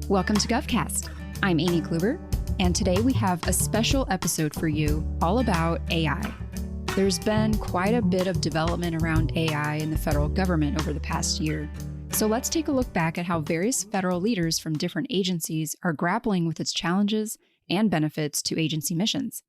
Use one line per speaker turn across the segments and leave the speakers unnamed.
Welcome to GovCast. I'm Amy Kluber, and today we have a special episode for you all about AI. There's been quite a bit of development around AI in the federal government over the past year. So let's take a look back at how various federal leaders from different agencies are grappling with its challenges and benefits to agency missions.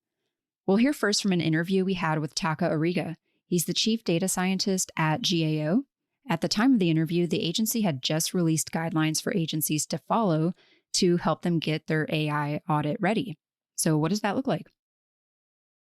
We'll hear first from an interview we had with Taka Ariga. He's the chief data scientist at GAO. At the time of the interview, the agency had just released guidelines for agencies to follow to help them get their AI audit ready. So what does that look like?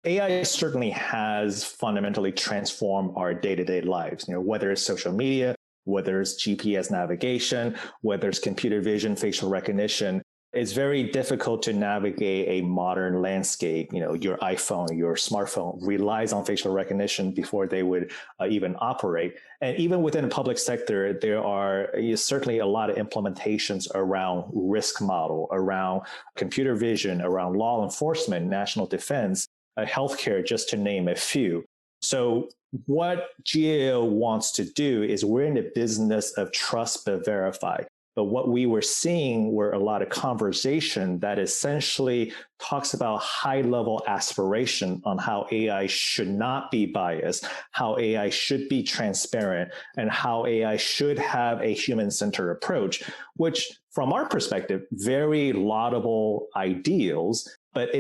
AI certainly has fundamentally transformed our day-to-day lives, whether it's social media, whether it's GPS navigation, whether it's computer vision, facial recognition. It's very difficult to navigate a modern landscape. Your iPhone, your smartphone relies on facial recognition before they would even operate. And even within the public sector, there are certainly a lot of implementations around risk model, around computer vision, around law enforcement, national defense, healthcare, just to name a few. So what GAO wants to do is we're in the business of trust but verify. But what we were seeing were a lot of conversation that essentially talks about high-level aspiration on how AI should not be biased, how AI should be transparent, and how AI should have a human-centered approach, which from our perspective, very laudable ideals, but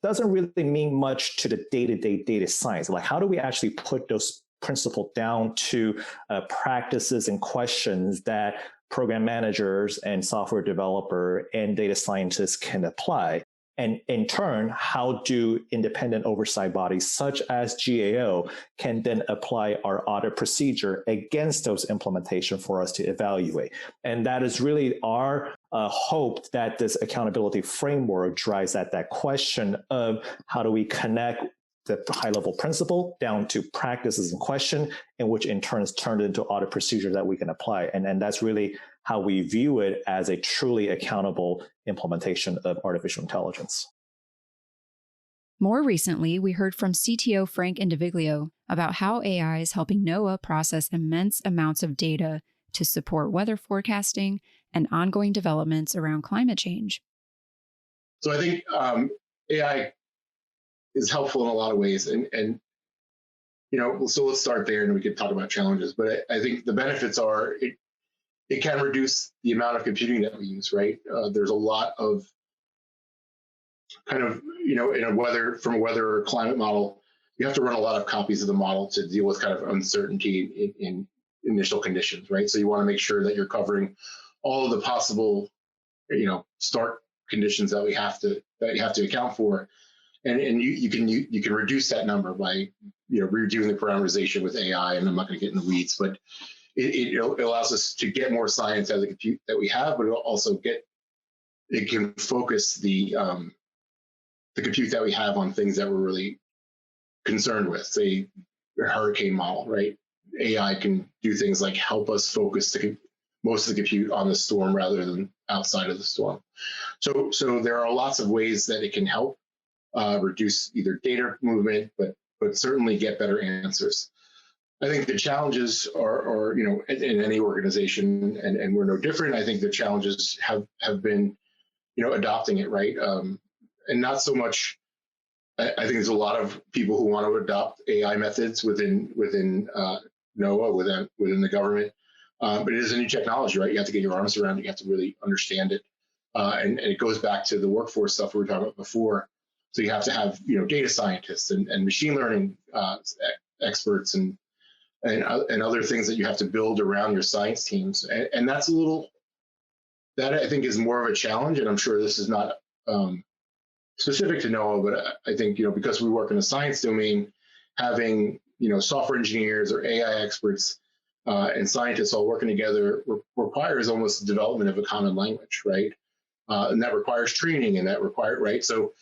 doesn't really mean much to the day-to-day data science. Like, how do we actually put those principles down to practices and questions that program managers and software developer and data scientists can apply? And in turn, how do independent oversight bodies such as GAO can then apply our audit procedure against those implementations for us to evaluate? And that is really our hope that this accountability framework drives at that question of how do we connect the high-level principle down to practices in question, in which in turn is turned into audit procedure that we can apply. And that's really how we view it as a truly accountable implementation of artificial intelligence.
More recently, we heard from CTO Frank Indiviglio about how AI is helping NOAA process immense amounts of data to support weather forecasting and ongoing developments around climate change.
So I think AI is helpful in a lot of ways. And so let's start there and we can talk about challenges. But I think the benefits are it can reduce the amount of computing that we use, right? There's a lot of kind of, from a weather or climate model, you have to run a lot of copies of the model to deal with kind of uncertainty in initial conditions, right? So you want to make sure that you're covering all of the possible, start conditions that you have to account for. And you can reduce that number by redoing the parameterization with AI. And I'm not going to get in the weeds, but it allows us to get more science out of the compute that we have, but it can focus the compute that we have on things that we're really concerned with. Say a hurricane model, right? AI can do things like help us focus most of the compute on the storm rather than outside of the storm. So there are lots of ways that it can help reduce either data movement, but certainly get better answers. I think the challenges are in any organization, and we're no different. I think the challenges have been, adopting it, right? And not so much. I think there's a lot of people who want to adopt AI methods within NOAA, within the government, but it is a new technology, right? You have to get your arms around it. You have to really understand it, and it goes back to the workforce stuff we were talking about before. So you have to have, data scientists and machine learning experts and other things that you have to build around your science teams. And that I think is more of a challenge. And I'm sure this is not specific to NOAA, but I think, because we work in the science domain, having, software engineers or AI experts and scientists all working together requires almost the development of a common language, right? And that requires training right? So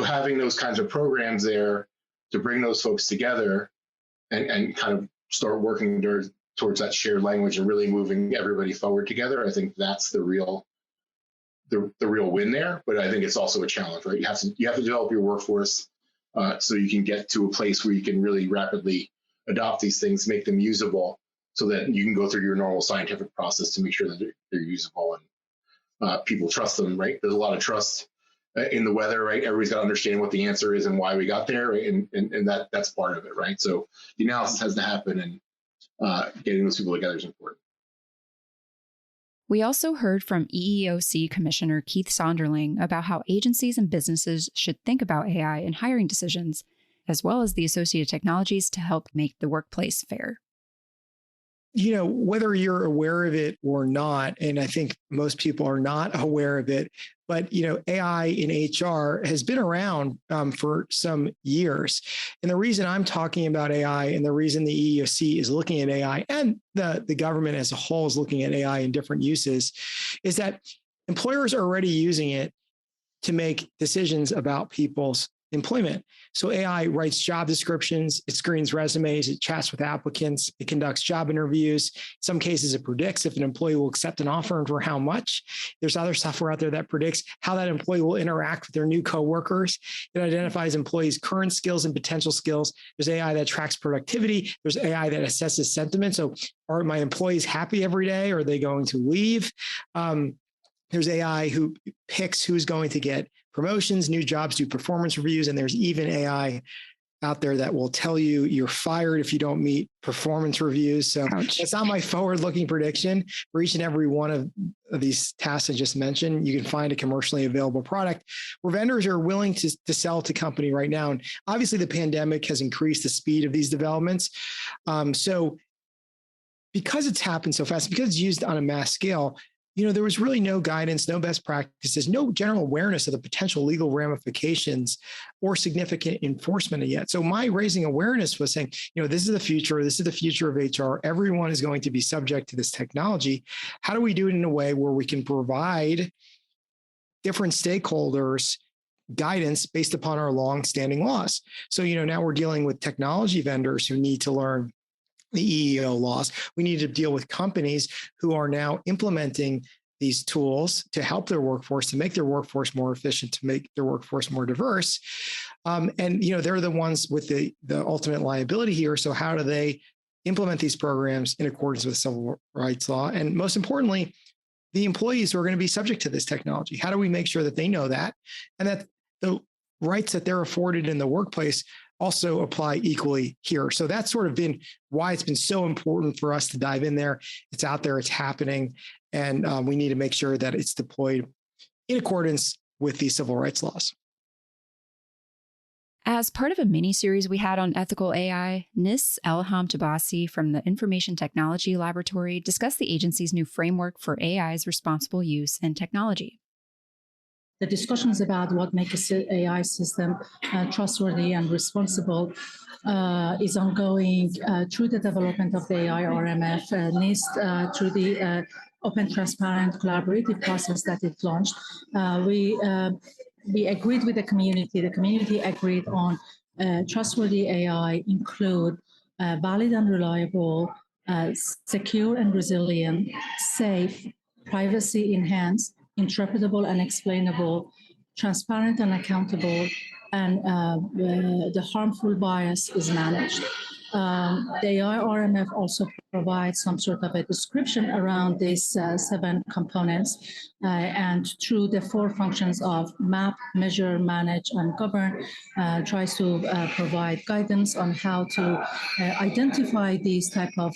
having those kinds of programs there to bring those folks together and kind of start working towards that shared language and really moving everybody forward together, I think that's the real win there. But I think it's also a challenge, right? You have to develop your workforce so you can get to a place where you can really rapidly adopt these things, make them usable, so that you can go through your normal scientific process to make sure that they're usable people trust them, right? There's a lot of trust in the weather, right? Everybody's got to understand what the answer is and why we got there, right? And that's part of it, right? So the analysis has to happen, and getting those people together is important.
We also heard from EEOC Commissioner Keith Sonderling about how agencies and businesses should think about AI in hiring decisions, as well as the associated technologies to help make the workplace fair.
Whether you're aware of it or not, and I think most people are not aware of it, but, AI in HR has been around for some years. And the reason I'm talking about AI and the reason the EEOC is looking at AI and the government as a whole is looking at AI in different uses is that employers are already using it to make decisions about people's employment. So AI writes job descriptions, it screens resumes, it chats with applicants, it conducts job interviews. In some cases, it predicts if an employee will accept an offer and for how much. There's other software out there that predicts how that employee will interact with their new coworkers. It identifies employees' current skills and potential skills. There's AI that tracks productivity. There's AI that assesses sentiment. So are my employees happy every day? Are they going to leave? There's AI who picks who's going to get promotions, new jobs, do performance reviews, and there's even AI out there that will tell you you're fired if you don't meet performance reviews. So That's not my forward-looking prediction. For each and every one of these tasks I just mentioned, you can find a commercially available product where vendors are willing to sell to company right now. And obviously the pandemic has increased the speed of these developments. So because it's happened so fast, because it's used on a mass scale, there was really no guidance, no best practices, no general awareness of the potential legal ramifications or significant enforcement yet. So my raising awareness was saying, this is the future. This is the future of HR. Everyone is going to be subject to this technology. How do we do it in a way where we can provide different stakeholders guidance based upon our long-standing laws? So, now we're dealing with technology vendors who need to learn the EEO laws. We need to deal with companies who are now implementing these tools to help their workforce, to make their workforce more efficient, to make their workforce more diverse. And they're the ones with the ultimate liability here. So how do they implement these programs in accordance with civil rights law? And most importantly, the employees who are going to be subject to this technology. How do we make sure that they know that and that the rights that they're afforded in the workplace also apply equally here? So that's sort of been why it's been so important for us to dive in there. It's out there, it's happening, and we need to make sure that it's deployed in accordance with the civil rights laws.
As part of a mini-series we had on ethical AI, NIST's Elham Tabassi from the Information Technology Laboratory discussed the agency's new framework for AI's responsible use and technology.
The discussions about what makes an AI system trustworthy and responsible is ongoing through the development of the AI RMF, NIST, through the open, transparent, collaborative process that it launched. We agreed with the community. The community agreed on trustworthy AI include valid and reliable, secure and resilient, safe, privacy enhanced, interpretable and explainable, transparent and accountable, and the harmful bias is managed. The AI RMF also provides some sort of a description around these 7 components, and through the 4 functions of map, measure, manage, and govern, tries to provide guidance on how to identify these type of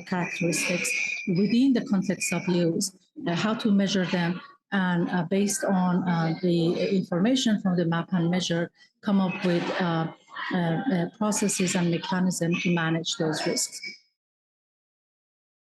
characteristics within the context of use, how to measure them, and based on the information from the map and measure, come up with processes and mechanisms to manage those risks.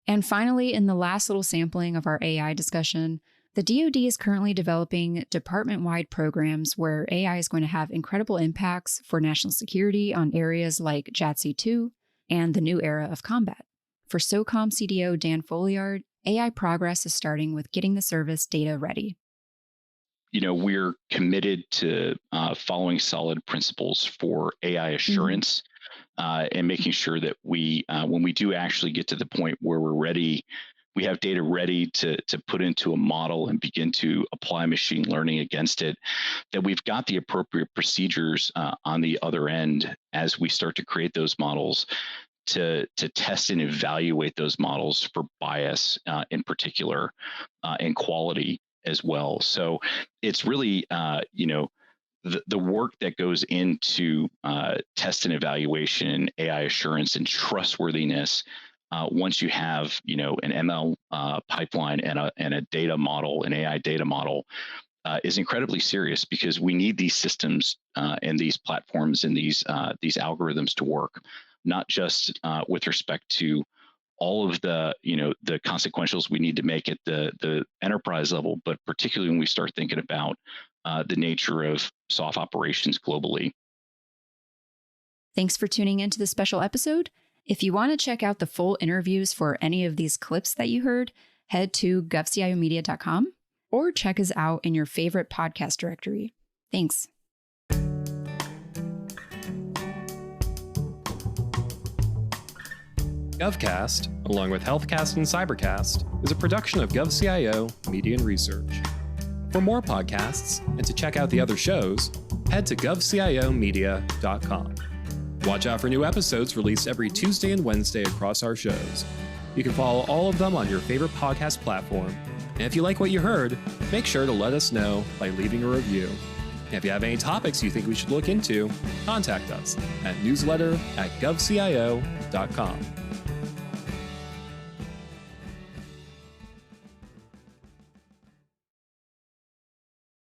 And finally, in the last little sampling of our AI discussion, the DoD is currently developing department-wide programs where AI is going to have incredible impacts for national security on areas like JADC2 and the new era of combat. For SOCOM CDO Dan Folliard, AI progress is starting with getting the service data ready.
We're committed to following solid principles for AI assurance and making sure that we, when we do actually get to the point where we're ready, we have data ready to put into a model and begin to apply machine learning against it, that we've got the appropriate procedures on the other end as we start to create those models to test and evaluate those models for bias in particular and quality. as well. So it's really, the work that goes into test and evaluation, AI assurance, and trustworthiness. Once you have, an ML pipeline and a data model, an AI data model, is incredibly serious, because we need these systems and these platforms and these algorithms to work, not just with respect to all of the consequentials we need to make at the enterprise level, but particularly when we start thinking about the nature of SOF operations globally.
Thanks for tuning into this special episode. If you want to check out the full interviews for any of these clips that you heard, head to govciomedia.com or check us out in your favorite podcast directory. Thanks.
GovCast, along with HealthCast and Cybercast, is a production of GovCIO Media and Research. For more podcasts and to check out the other shows, head to govciomedia.com. Watch out for new episodes released every Tuesday and Wednesday across our shows. You can follow all of them on your favorite podcast platform. And if you like what you heard, make sure to let us know by leaving a review. And if you have any topics you think we should look into, contact us at newsletter@govcio.com.